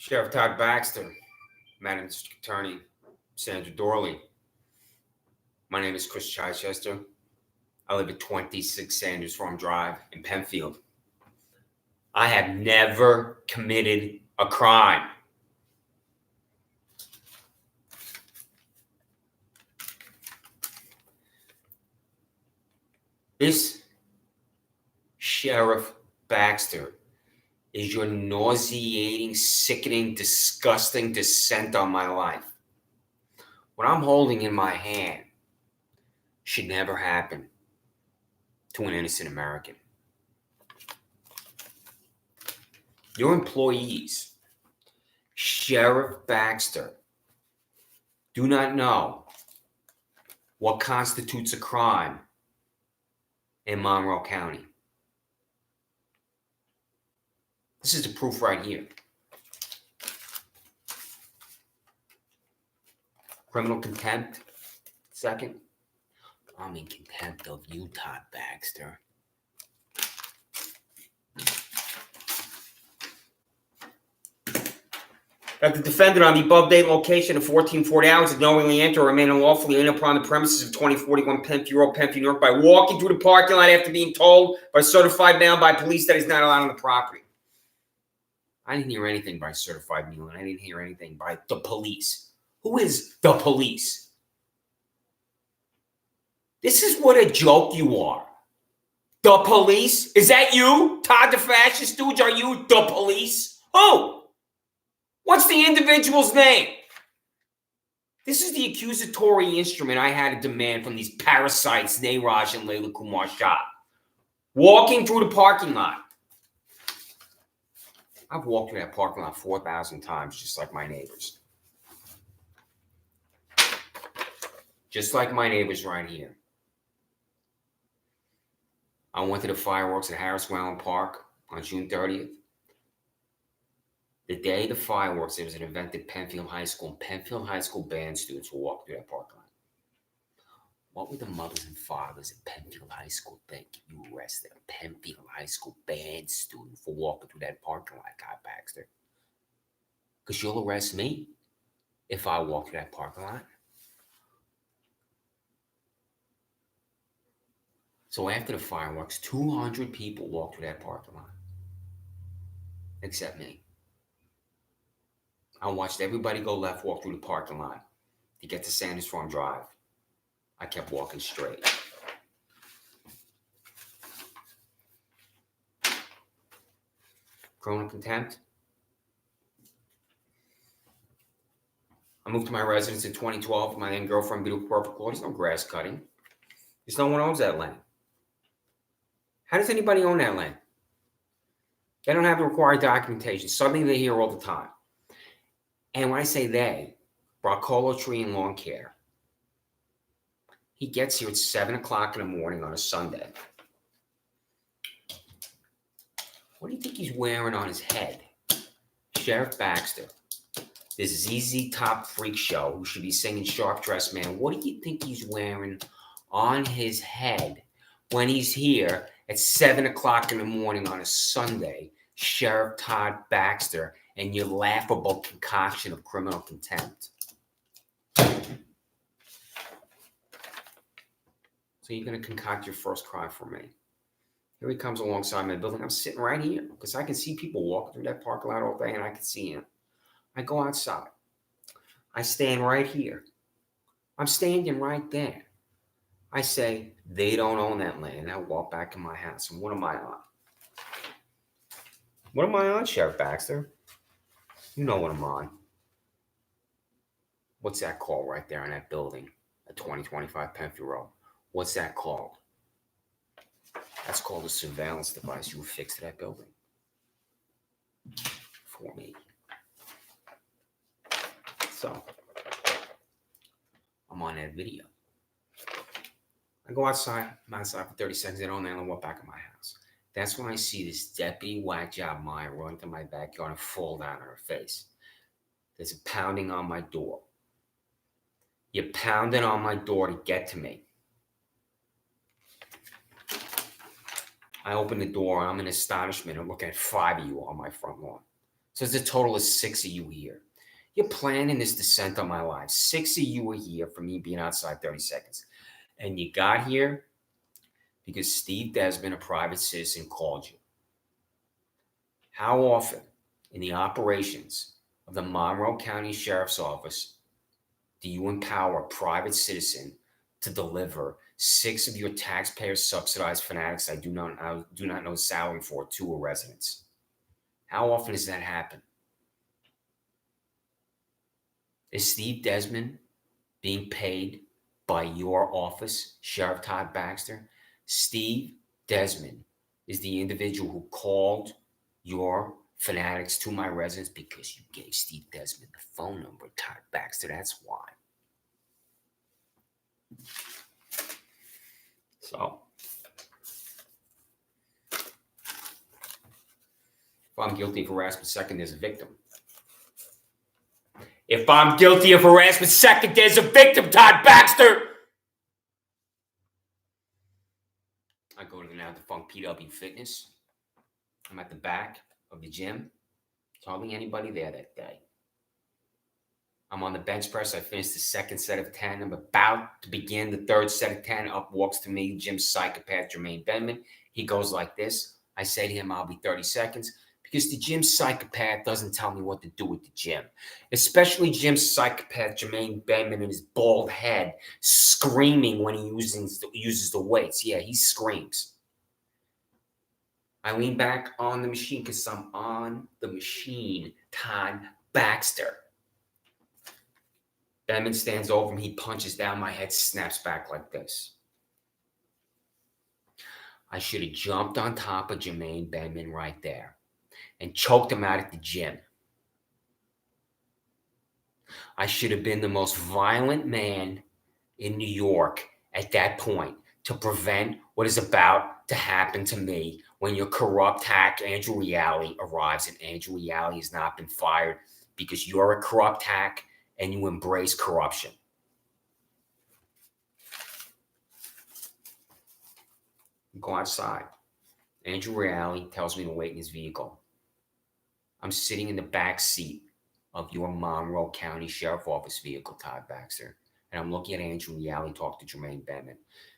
Sheriff Todd Baxter, Madam District Attorney Sandra Doorley. My name is Chris Chichester. I live at 26 Sanders Farm Drive in Penfield. I have never committed a crime. This Sheriff Baxter is your nauseating, sickening, disgusting descent on my life. What I'm holding in my hand should never happen to an innocent American. Your employees, Sheriff Baxter, do not know what constitutes a crime in Monroe County. This is the proof right here. Criminal contempt. Second, I'm in contempt of you, Todd Baxter. That the defendant on the above date location of 1440 hours had knowingly entered or remain unlawfully in upon the premises of 2041 Penfield Road, Penfield, New York, by walking through the parking lot after being told by certified mail by police that he's not allowed on the property. I didn't hear anything by certified mail, and I didn't hear anything by the police. Who is the police? This is what a joke you are. The police? Is that you, Todd the fascist dude? Are you the police? Who? What's the individual's name? This is the accusatory instrument I had to demand from these parasites, Neeraj and Layla Kumar Shah. Walking through the parking lot. I've walked through that parking lot 4,000 times, just like my neighbors. Just like my neighbors right here. I went to the fireworks at Harris Whalen Park on June 30th. The day of the fireworks, there was an event at Penfield High School, and Penfield High School band students were walking through that parking lot. What would the mothers and fathers at Penfield High School think if you arrested a Penfield High School band student for walking through that parking lot, Todd Baxter? Because you'll arrest me if I walk through that parking lot. So after the fireworks, 200 people walked through that parking lot. Except me. I watched everybody go left, walk through the parking lot to get to Sanders Farm Drive. I kept walking straight. Criminal contempt. I moved to my residence in 2012 with my then girlfriend, beautiful purple claw. There's no grass cutting. There's no one owns that land. How does anybody own that land? They don't have the required documentation. Suddenly they're here all the time. And when I say they, Bracolo Tree and Lawn Care, he gets here at 7 o'clock in the morning on a Sunday. What do you think he's wearing on his head? Sheriff Baxter, this ZZ Top freak show who should be singing Sharp Dressed Man. What do you think he's wearing on his head when he's here at 7 o'clock in the morning on a Sunday? Sheriff Todd Baxter and your laughable concoction of criminal contempt. So you're going to concoct your first crime for me. Here he comes alongside my building. I'm sitting right here because I can see people walking through that parking lot all day and I can see him. I go outside. I stand right here. I'm standing right there. I say, they don't own that land. I walk back in my house. And what am I on? What am I on, Sheriff Baxter? You know what I'm on. What's that called right there in that building at 2025 Penfield Road? What's that called? That's called a surveillance device you affixed to that building. For me. So, I'm on that video. I go outside. I'm outside for 30 seconds. I don't know. I walk back in my house. That's when I see this deputy whack job Maya run to my backyard and fall down on her face. There's a pounding on my door. You're pounding on my door to get to me. I open the door and I'm in astonishment and look at 5 of you on my front lawn. So it's a total of 6 of you here. You're planning this descent on my life. 6 of you are here for me being outside 30 seconds. And you got here because Steve Desmond, a private citizen, called you. How often in the operations of the Monroe County Sheriff's Office do you empower a private citizen to deliver 6 of your taxpayer-subsidized fanatics I do not know salary for to a residence? How often does that happen? Is Steve Desmond being paid by your office, Sheriff Todd Baxter? Steve Desmond is the individual who called your fanatics to my residence because you gave Steve Desmond the phone number, Todd Baxter. That's why. So, if I'm guilty of harassment second, there's a victim. If I'm guilty of harassment second, there's a victim, Todd Baxter. I go to the now defunct PW Fitness. I'm at the back of the gym. There's hardly anybody there that day. I'm on the bench press. I finished the second set of 10. I'm about to begin the third set of 10. Up walks to me Jim's psychopath, Jermaine Benman. He goes like this. I say to him, I'll be 30 seconds. Because the gym psychopath doesn't tell me what to do with the gym. Especially gym psychopath Jermaine Benman and his bald head screaming when he uses the weights. Yeah, he screams. I lean back on the machine because I'm on the machine. Todd Baxter. Benman stands over me. He punches down. My head snaps back like this. I should have jumped on top of Jermaine Benman right there and choked him out at the gym. I should have been the most violent man in New York at that point to prevent what is about to happen to me when your corrupt hack, Andrew Reale, arrives, and Andrew Reale has not been fired because you're a corrupt hack and you embrace corruption. Go outside. Andrew Reale tells me to wait in his vehicle. I'm sitting in the back seat of your Monroe County Sheriff Office vehicle, Todd Baxter, and I'm looking at Andrew Reale talk to Jermaine Benman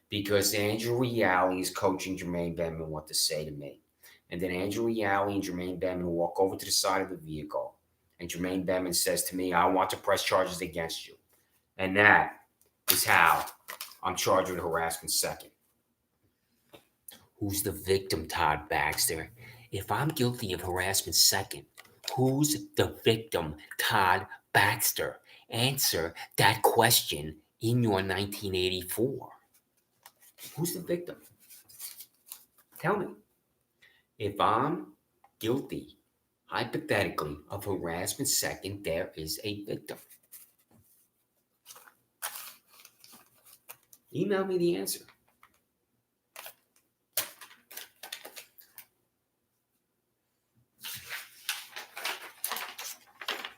because Andrew Reale is coaching Jermaine Benman what to say to me. And then Andrew Reale and Jermaine Benman walk over to the side of the vehicle, and Jermaine Benman says to me, I want to press charges against you. And that is how I'm charged with harassment second. Who's the victim, Todd Baxter? If I'm guilty of harassment second, who's the victim, Todd Baxter? Answer that question in your 1984. Who's the victim? Tell me. If I'm guilty, hypothetically, of harassment second, there is a victim. Email me the answer.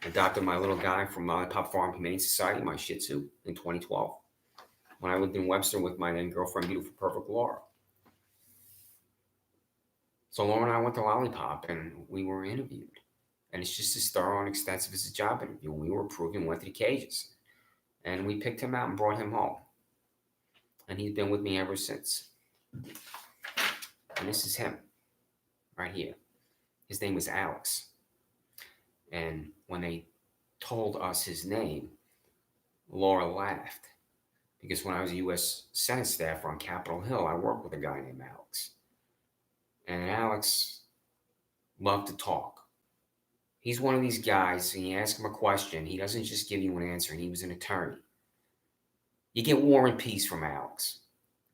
Adopted my little guy from Lollipop Farm Humane Society, my Shih Tzu, in 2012 when I lived in Webster with my then girlfriend, beautiful, perfect Laura. So Laura and I went to Lollipop and we were interviewed. And it's just as thorough and extensive as a job interview. We were approved and went to the cages. And we picked him out and brought him home. And he's been with me ever since. And this is him, right here. His name was Alex. And when they told us his name, Laura laughed. Because when I was a U.S. Senate staffer on Capitol Hill, I worked with a guy named Alex. And Alex loved to talk. He's one of these guys, and you ask him a question, he doesn't just give you an answer, and he was an attorney. You get War and Peace from Alex.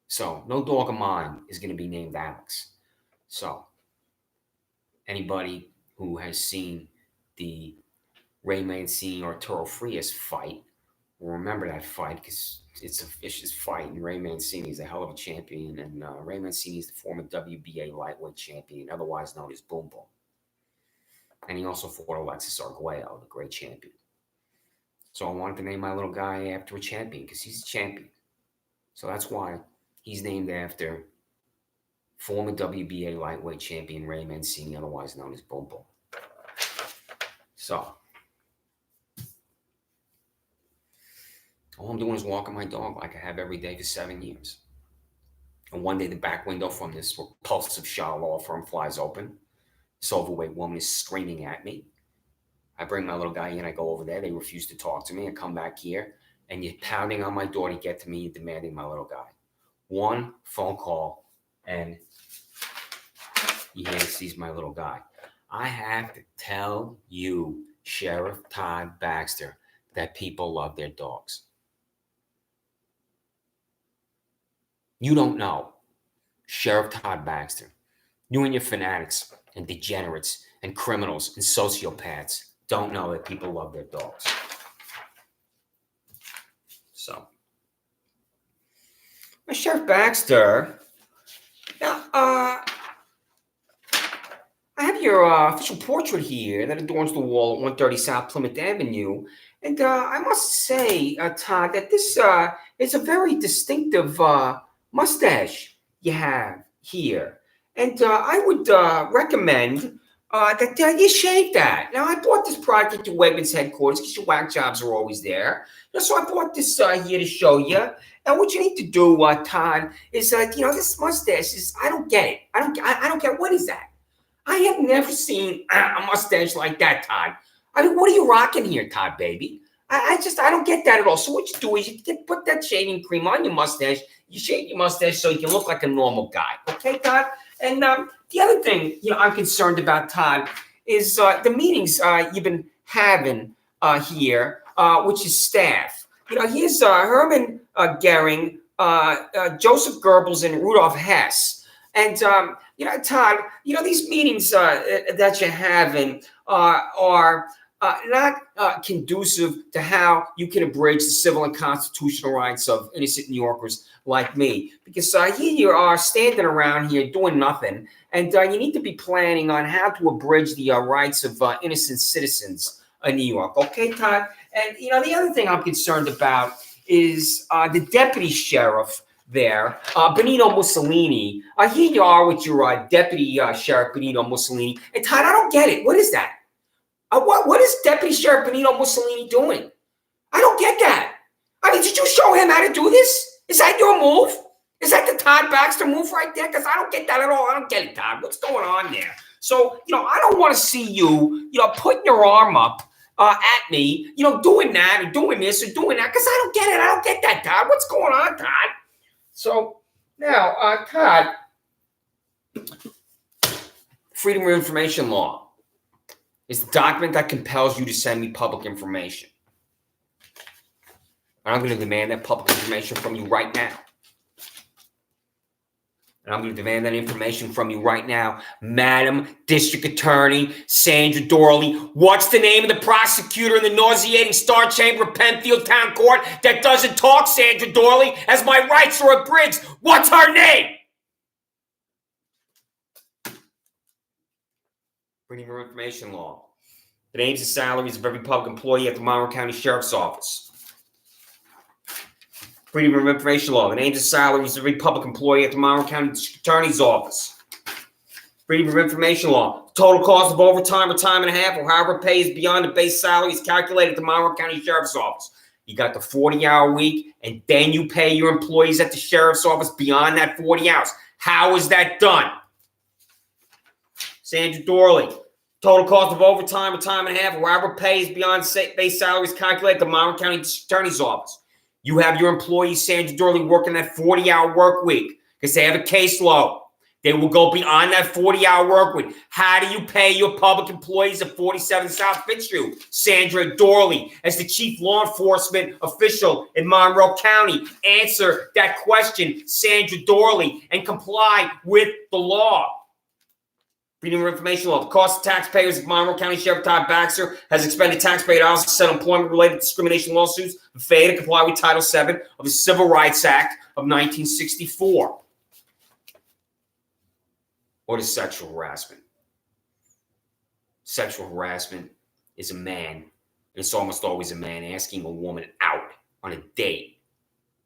So, no dog of mine is going to be named Alex. So, anybody who has seen the Ray Mancini Arturo Frias fight will remember that fight because it's a vicious fight, and Ray Mancini is a hell of a champion, and Ray Mancini is the former WBA lightweight champion, otherwise known as Boom Boom. And he also fought Alexis Arguello, the great champion. So I wanted to name my little guy after a champion because he's a champion. So that's why he's named after former WBA lightweight champion Ray Mancini, otherwise known as Boom Boom. So all I'm doing is walking my dog like I have every day for 7 years. And one day the back window from this repulsive Shaw law firm flies open. This overweight woman is screaming at me. I bring my little guy in, I go over there. They refuse to talk to me. I come back here, and you're pounding on my door to get to me, demanding my little guy. One phone call, and he sees my little guy. I have to tell you, Sheriff Todd Baxter, that people love their dogs. You don't know. Sheriff Todd Baxter, you and your fanatics and degenerates and criminals and sociopaths don't know that people love their dogs. So, Sheriff Baxter, now, I have your official portrait here that adorns the wall at 130 South Plymouth Avenue. And I must say, Todd, that this is a very distinctive mustache you have here. And I would recommend that you shave that. Now, I bought this product at your Wegmans headquarters because your whack jobs are always there. So I bought this here to show you. And what you need to do, Todd, is, this mustache is, I don't get it. I don't get, what is that? I have never seen a mustache like that, Todd. I mean, what are you rocking here, Todd, baby? I don't get that at all. So what you do is you put that shaving cream on your mustache. You shave your mustache so you can look like a normal guy. Okay, Todd? And the other thing, I'm concerned about, Todd, is the meetings you've been having here, which is staff. Here's Herman Gehring, Joseph Goebbels, and Rudolf Hess. And, Todd, these meetings that you're having are not conducive to how you can abridge the civil and constitutional rights of innocent New Yorkers like me. Because here you are standing around here doing nothing, and you need to be planning on how to abridge the rights of innocent citizens in New York. Okay, Todd? And, the other thing I'm concerned about is the deputy sheriff there, Benito Mussolini. Here you are with your deputy sheriff, Benito Mussolini. And Todd, I don't get it. What is that? What is Deputy Sheriff Benito Mussolini doing? I don't get that. I mean, did you show him how to do this? Is that your move? Is that the Todd Baxter move right there? Because I don't get that at all. I don't get it, Todd. What's going on there? So, I don't want to see you, putting your arm up at me, doing that or doing this or doing that, because I don't get it. I don't get that, Todd. What's going on, Todd? So, now, Todd, Freedom of Information Law is the document that compels you to send me public information. And I'm going to demand that public information from you right now. And I'm going to demand that information from you right now. Madam District Attorney Sandra Doorley, what's the name of the prosecutor in the nauseating Star Chamber of Penfield Town Court that doesn't talk, Sandra Doorley, as my rights are abridged? What's her name? Freedom of Information Law. The names and salaries of every public employee at the Monroe County Sheriff's Office. Freedom of Information Law. The names and salaries of every public employee at the Monroe County District Attorney's Office. Freedom of Information Law. The total cost of overtime or time and a half or however pay is beyond the base salary is calculated at the Monroe County Sheriff's Office. You got the 40-hour week, and then you pay your employees at the Sheriff's Office beyond that 40 hours. How is that done? Sandra Doorley. Total cost of overtime or time and a half, or however pay is beyond base salary is calculated at the Monroe County District Attorney's Office. You have your employees, Sandra Doorley, working that 40-hour work week because they have a caseload. They will go beyond that 40-hour work week. How do you pay your public employees at 47 South Fifth Street? Sandra Doorley, as the chief law enforcement official in Monroe County, answer that question, Sandra Doorley, and comply with the law. Freedom of Information Law. The cost of taxpayers of Monroe County Sheriff Todd Baxter has expended taxpayer dollars to settle employment-related discrimination lawsuits for failure to comply with Title VII of the Civil Rights Act of 1964. What is sexual harassment? Sexual harassment is a man, and it's almost always a man, asking a woman out on a date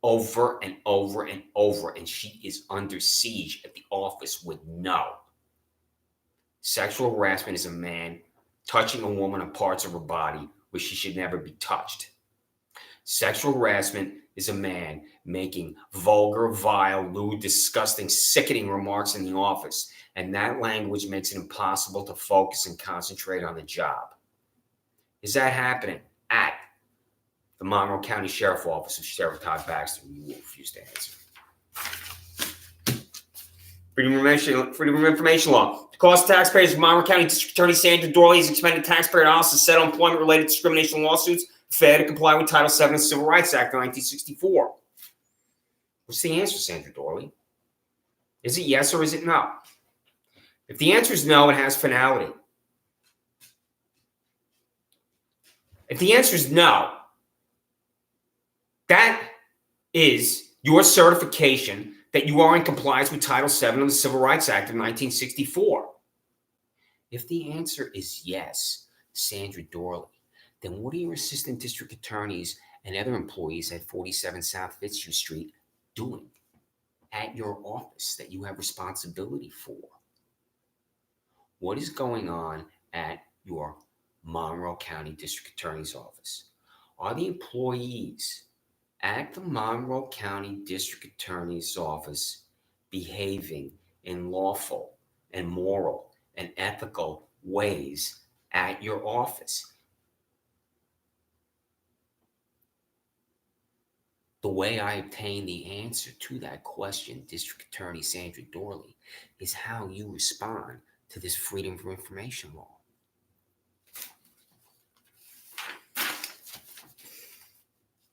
over and over and over, and she is under siege at the office with no. Sexual harassment is a man touching a woman on parts of her body where she should never be touched. Sexual harassment is a man making vulgar, vile, lewd, disgusting, sickening remarks in the office, and that language makes it impossible to focus and concentrate on the job. Is that happening at the Monroe County Sheriff Office of Sheriff Todd Baxter? You will refuse to answer. Freedom of Information Law. The cost of taxpayers of Monroe County District Attorney Sandra Doorley has expended taxpayer dollars to settle employment-related discrimination lawsuits, fair to comply with Title VII of the Civil Rights Act of 1964. What's the answer, Sandra Doorley? Is it yes or is it no? If the answer is no, it has finality. If the answer is no, that is your certification that you are in compliance with Title VII of the Civil Rights Act of 1964. If the answer is yes, Sandra Doorley, then what are your assistant district attorneys and other employees at 47 South Fitzhugh Street doing at your office that you have responsibility for? What is going on at your Monroe County District Attorney's office? Are the employees at the Monroe County District Attorney's office behaving in lawful and moral and ethical ways at your office? The way I obtain the answer to that question, District Attorney Sandra Doorley, is how you respond to this Freedom of Information Law.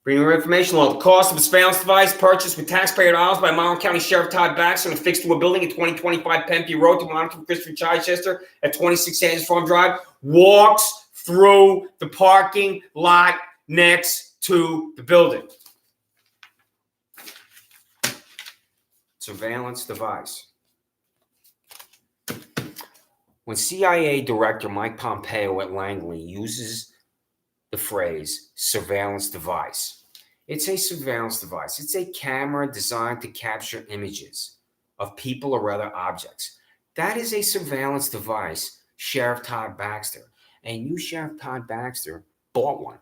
Freedom of Information Law. The cost of a surveillance device purchased with taxpayer dollars by Monroe County Sheriff Todd Baxter and affixed to a building at 2025 Penview Road to monitor Christopher Chichester at 26 Sanders Farm Drive walks through the parking lot next to the building. Surveillance device. When CIA Director Mike Pompeo at Langley uses the phrase surveillance device, it's a surveillance device. It's a camera designed to capture images of people or other objects. That is a surveillance device, Sheriff Todd Baxter. And you, Sheriff Todd Baxter, bought one.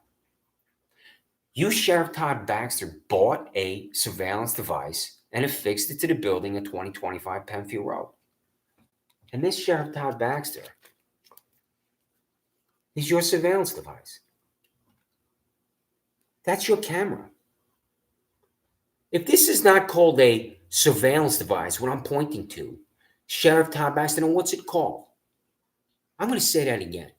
You, Sheriff Todd Baxter, bought a surveillance device and affixed it to the building at 2025 Penfield Road. And this Sheriff Todd Baxter is your surveillance device. That's your camera. If this is not called a surveillance device, what I'm pointing to, Sheriff Todd Baxter, then what's it called? I'm going to say that again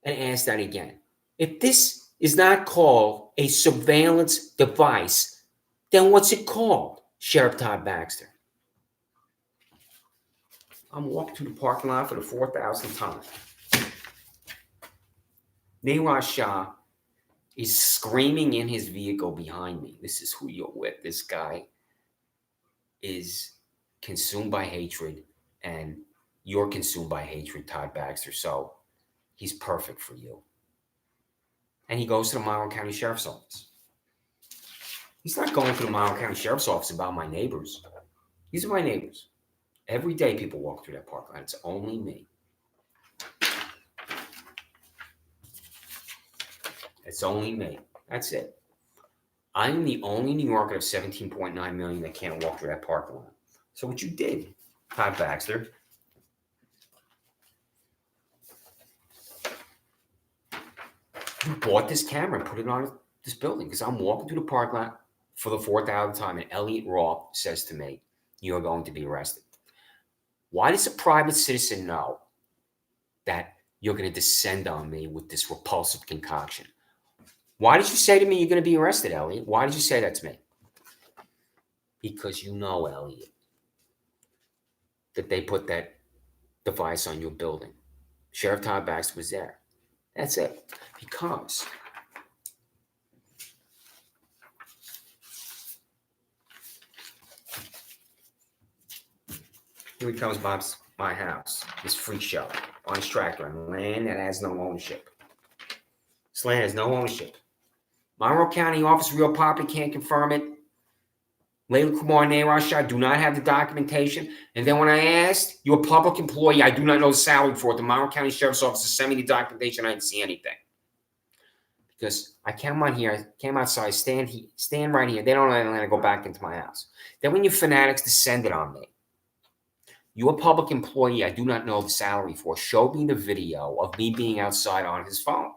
and ask that again. If this is not called a surveillance device, then what's it called, Sheriff Todd Baxter? I'm walking to the parking lot for the 4,000th time. Neeraj Shah is screaming in his vehicle behind me. This is who you're with. This guy is consumed by hatred, and you're consumed by hatred, Todd Baxter. So he's perfect for you. And he goes to the Monroe County Sheriff's Office. He's not going to the Monroe County Sheriff's Office about my neighbors. These are my neighbors. Every day people walk through that parking lot. It's only me. It's only me. That's it. I'm the only New Yorker of 17.9 million that can't walk through that parking lot. So what you did, Todd Baxter, you bought this camera and put it on this building because I'm walking through the parking lot for the 4,000th time, and Elliot Roth says to me, "You're going to be arrested." Why does a private citizen know that you're going to descend on me with this repulsive concoction? Why did you say to me you're going to be arrested, Elliot? Why did you say that to me? Because you know, Elliot, that they put that device on your building. Sheriff Todd Baxter was there. That's it. Because here he comes by my house, this freak show, on his tractor on land that has no ownership. This land has no ownership. Monroe County Office of Real Property can't confirm it. Layla Kumar Nairashah, I do not have the documentation. And then when I asked, you're a public employee, I do not know the salary for it. The Monroe County Sheriff's Office sent me the documentation. I didn't see anything. Because I came on here, I came outside, stand right here. They don't let me go back into my house. Then when you fanatics descended on me, you're a public employee, I do not know the salary for. Showed me the video of me being outside on his phone.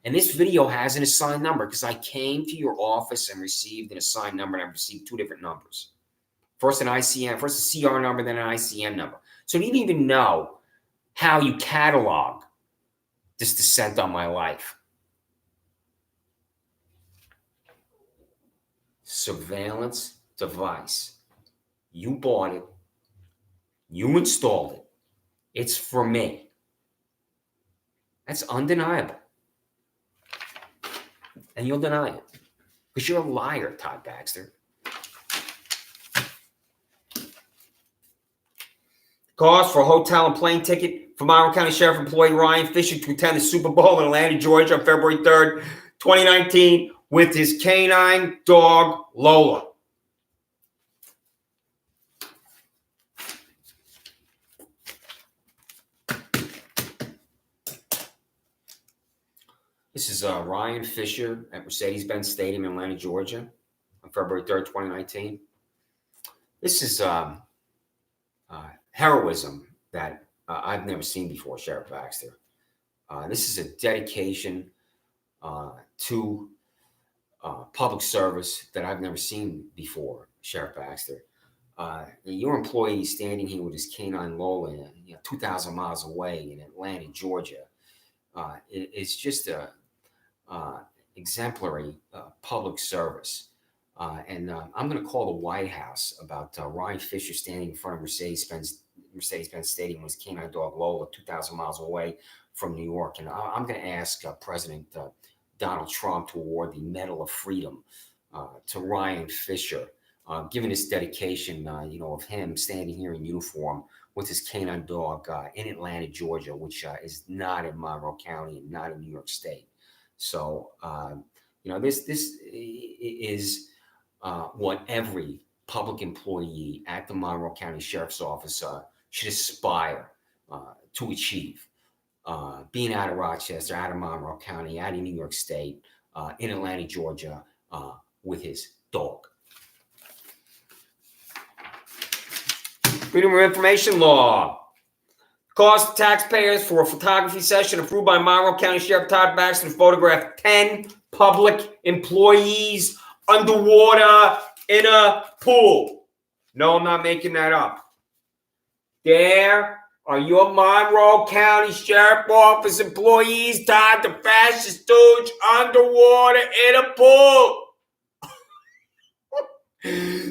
And this video has an assigned number because I came to your office and received an assigned number, and I received two different numbers. First an ICN, first a CR number, then an ICN number. So you didn't even know how you catalog this descent on my life. Surveillance device. You bought it. You installed it. It's for me. That's undeniable. And you'll deny it. Because you're a liar, Todd Baxter. Cost for a hotel and plane ticket for Monroe County Sheriff employee Ryan Fisher to attend the Super Bowl in Atlanta, Georgia on February 3rd, 2019 with his canine dog, Lola. This is Ryan Fisher at Mercedes-Benz Stadium in Atlanta, Georgia on February 3rd, 2019. This is heroism that I've never seen before, Sheriff Baxter. This is a dedication to public service that I've never seen before, Sheriff Baxter. Your employee standing here with his canine Lola, 2,000 miles away in Atlanta, Georgia, is just a exemplary public service. And I'm going to call the White House about Ryan Fisher standing in front of Mercedes-Benz Stadium with his canine dog Lola, 2,000 miles away from New York. And I'm going to ask President Donald Trump to award the Medal of Freedom to Ryan Fisher, given his dedication, of him standing here in uniform with his canine dog in Atlanta, Georgia, which is not in Monroe County and not in New York State. So, this is what every public employee at the Monroe County Sheriff's Office should aspire to achieve. Being out of Rochester, out of Monroe County, out of New York State, in Atlanta, Georgia, with his dog. Freedom of Information Law. Cost to taxpayers for a photography session approved by Monroe County Sheriff Todd Baxter to photograph 10 public employees underwater in a pool. No, I'm not making that up. There are your Monroe County Sheriff Office employees, Todd the fascist stooge, underwater in a pool.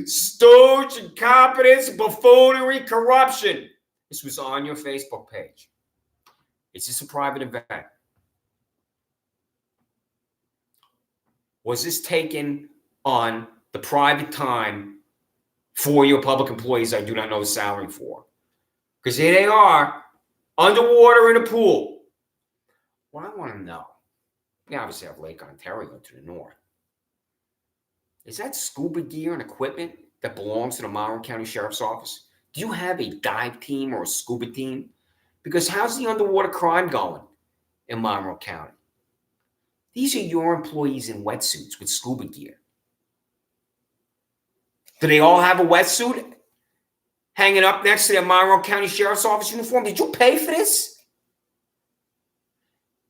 Stooge, incompetence, buffoonery, corruption. This was on your Facebook page. Is this a private event? Was this taken on the private time for your public employees I do not know the salary for? Because here they are, underwater in a pool. What I want to know, we obviously have Lake Ontario to the north. Is that scuba gear and equipment that belongs to the Monroe County Sheriff's Office? Do you have a dive team or a scuba team? Because how's the underwater crime going in Monroe County? These are your employees in wetsuits with scuba gear. Do they all have a wetsuit hanging up next to their Monroe County Sheriff's Office uniform? Did you pay for this?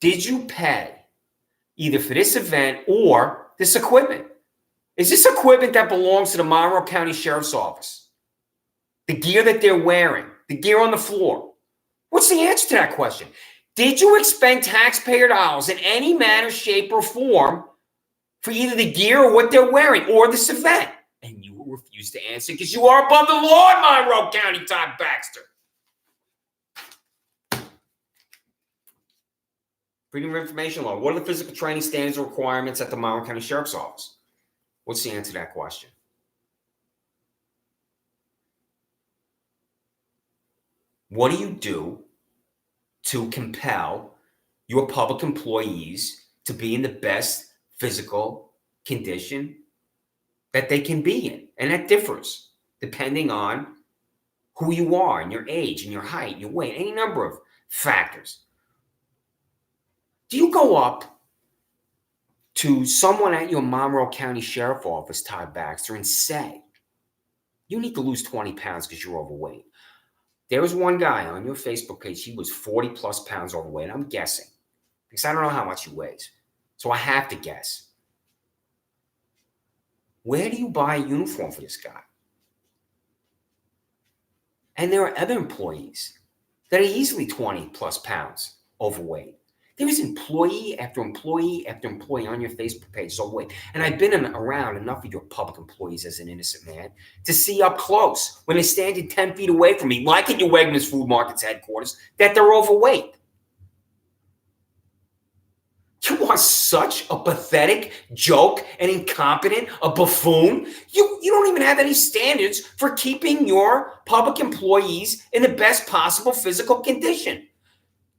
Did you pay either for this event or this equipment? Is this equipment that belongs to the Monroe County Sheriff's Office? The gear that they're wearing, the gear on the floor. What's the answer to that question? Did you expend taxpayer dollars in any manner, shape, or form for either the gear or what they're wearing or this event? And you will refuse to answer because you are above the law in Monroe County, Todd Baxter. Freedom of Information Law. What are the physical training standards or requirements at the Monroe County Sheriff's Office? What's the answer to that question? What do you do to compel your public employees to be in the best physical condition that they can be in. And that differs depending on who you are and your age and your height, your weight, any number of factors. Do you go up to someone at your Monroe County Sheriff Office, Todd Baxter, and say, you need to lose 20 pounds because you're overweight? There was one guy on your Facebook page, he was 40 plus pounds overweight. I'm guessing because I don't know how much he weighs. So I have to guess. Where do you buy a uniform for this guy? And there are other employees that are easily 20 plus pounds overweight. There is employee after employee after employee on your Facebook page is overweight. And I've been around enough of your public employees as an innocent man to see up close when they're standing 10 feet away from me, like at your Wegmans Food Market's headquarters, that they're overweight. You are such a pathetic joke, an incompetent, a buffoon. You don't even have any standards for keeping your public employees in the best possible physical condition.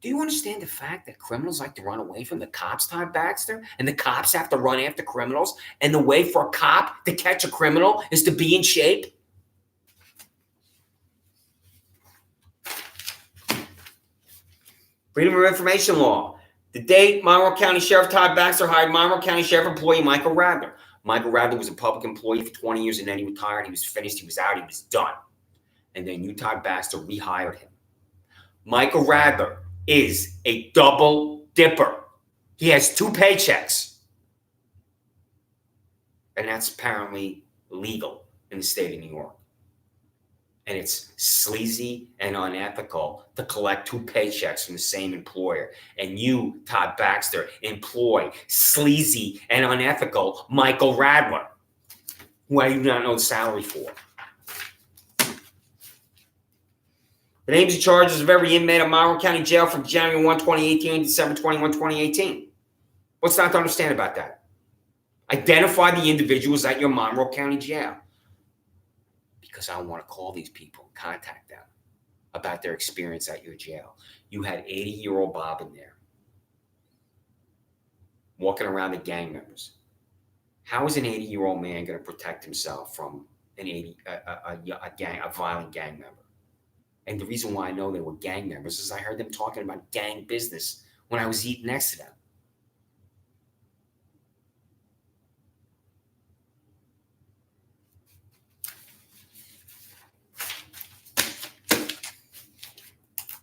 Do you understand the fact that criminals like to run away from the cops, Todd Baxter? And the cops have to run after criminals? And the way for a cop to catch a criminal is to be in shape? Freedom of Information Law. The date Monroe County Sheriff Todd Baxter hired Monroe County Sheriff employee Michael Radler. Michael Radler was a public employee for 20 years and then he retired. He was finished. He was out. He was done. And then you, Todd Baxter, rehired him. Michael Radler is a double dipper. He has 2 paychecks. And that's apparently legal in the state of New York. And it's sleazy and unethical to collect 2 paychecks from the same employer. And you, Todd Baxter, employ sleazy and unethical Michael Radler, who I do not know the salary for. The names and charges of every inmate of Monroe County Jail from January 1, 2018 to December 21, 2018. What's not to understand about that? Identify the individuals at your Monroe County Jail. Because I want to call these people and contact them about their experience at your jail. You had 80-year-old Bob in there walking around the gang members. How is an 80-year-old man going to protect himself from a violent gang member? And the reason why I know they were gang members is I heard them talking about gang business when I was eating next to them.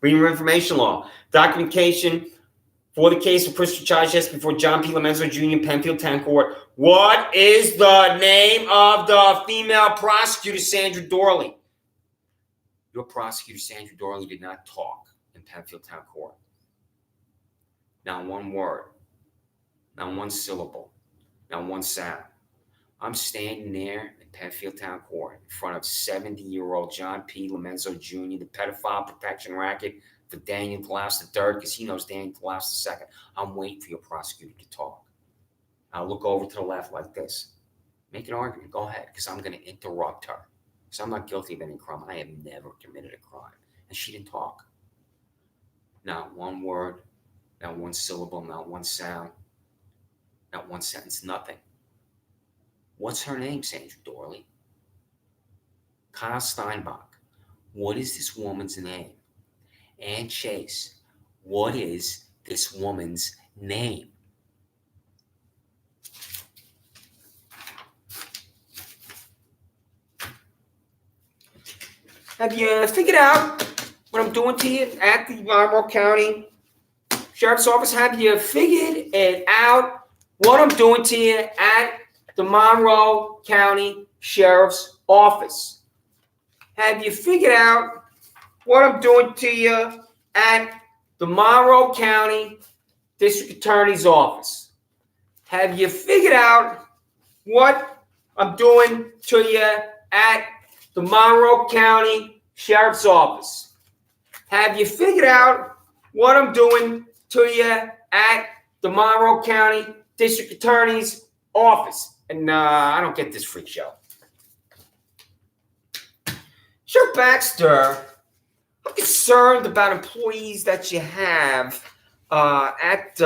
Freedom of Information Law. Documentation for the case of personal charges before John P. Lomenzo Jr. in Penfield Town Court. What is the name of the female prosecutor, Sandra Doorley? Your prosecutor, Sandra Doorley, did not talk in Penfield Town Court. Not one word, not one syllable, not one sound. I'm standing there in Penfield Town Court in front of 70-year-old John P. Lomenzo Jr., the pedophile protection racket for Daniel Glass III, because he knows Daniel Glass II. I'm waiting for your prosecutor to talk. I'll look over to the left like this. Make an argument. Go ahead, because I'm going to interrupt her. Because I'm not guilty of any crime. I have never committed a crime. And she didn't talk. Not one word, not one syllable, not one sound, not one sentence, nothing. What's her name, Sandra Doorley? Kyle Steinbach. What is this woman's name? Ann Chase. What is this woman's name? Have you figured out what I'm doing to you at the Monroe County Sheriff's Office? Have you figured it out what I'm doing to you at the Monroe County Sheriff's Office? Have you figured out what I'm doing to you at the Monroe County District Attorney's Office? Have you figured out what I'm doing to you at the Monroe County Sheriff's Office? Have you figured out what I'm doing to you at the Monroe County District Attorney's Office? And I don't get this freak show. Sheriff Baxter, I'm concerned about employees that you have at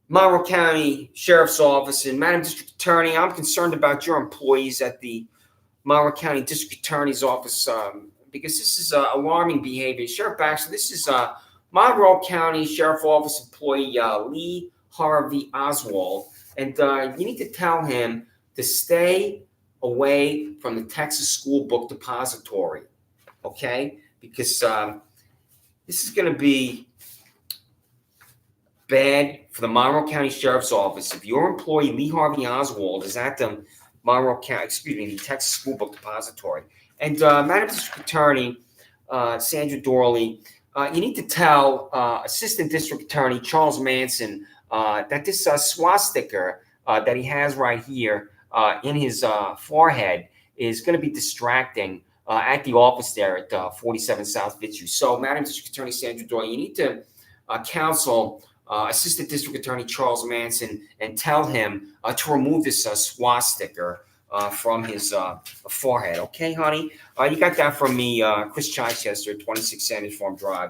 Monroe County Sheriff's Office, and Madam District Attorney, I'm concerned about your employees at the Monroe County District Attorney's Office because this is alarming behavior. Sheriff Baxter, this is Monroe County Sheriff Office employee Lee Harvey Oswald, and you need to tell him to stay away from the Texas School Book Depository, okay? Because this is going to be bad for the Monroe County Sheriff's Office. If your employee Lee Harvey Oswald is at the the Texas School Book Depository, and Madam District Attorney Sandra Doorley, you need to tell Assistant District Attorney Charles Manson that this swastika that he has right here in his forehead is going to be distracting at the office there at 47 South Fitzhugh. So, Madam District Attorney Sandra Doorley, you need to counsel Assistant District Attorney Charles Manson and tell him to remove this swastika from his forehead. Okay, honey? You got that from me, Chris Chichester, 26 Sanders Farm Drive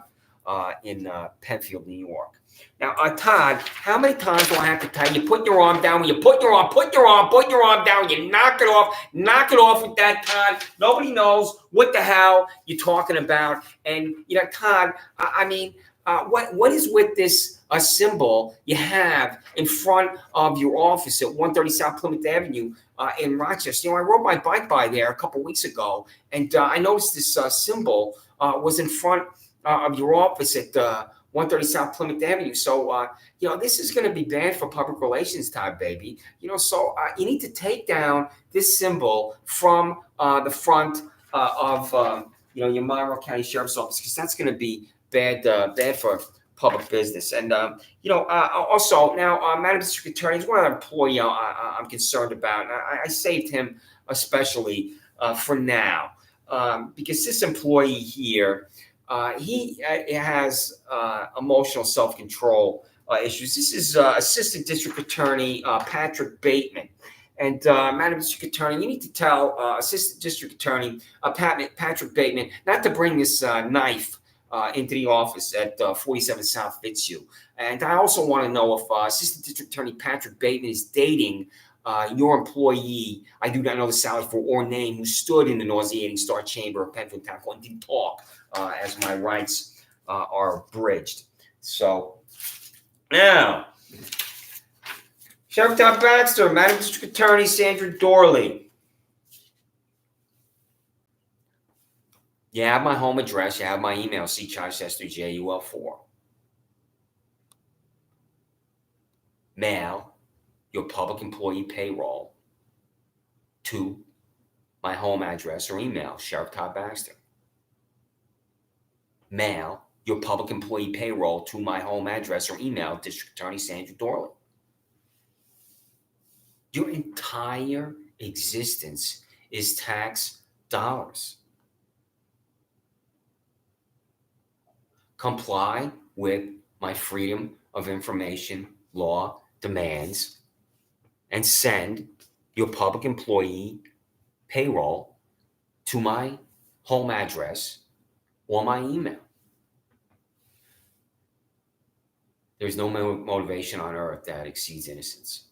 in Penfield, New York. Now, Todd, how many times do I have to tell you, put your arm down? When you put your arm down, you knock it off with that, Todd. Nobody knows what the hell you're talking about. And, Todd, what is with this symbol you have in front of your office at 130 South Plymouth Avenue in Rochester? I rode my bike by there a couple weeks ago, and I noticed this symbol was in front of your office at 130 South Plymouth Avenue. So, this is going to be bad for public relations, Todd, baby. So you need to take down this symbol from the front of, your Monroe County Sheriff's Office, because that's going to be bad for public business. And, also now, Madam District Attorney is one other employee I'm concerned about. And I saved him especially for now because this employee here, he has emotional self-control issues. This is Assistant District Attorney Patrick Bateman. And Madam District Attorney, you need to tell Assistant District Attorney Patrick Bateman not to bring this knife into the office at 47 South Fitzhugh. And I also want to know if Assistant District Attorney Patrick Bateman is dating your employee, I do not know the salary for or name, who stood in the nauseating Star Chamber of Penfield Town Hall and didn't talk as my rights are abridged. So, now, Sheriff Todd Baxter, Madam District Attorney Sandra Doorley. You have my home address. You have my email, cchichester.jul4. Mail your public employee payroll to my home address or email, Sheriff Todd Baxter. Mail your public employee payroll to my home address or email, District Attorney Sandra Doorley. Your entire existence is tax dollars. Comply with my Freedom of Information law demands and send your public employee payroll to my home address or my email. There's no motivation on earth that exceeds innocence.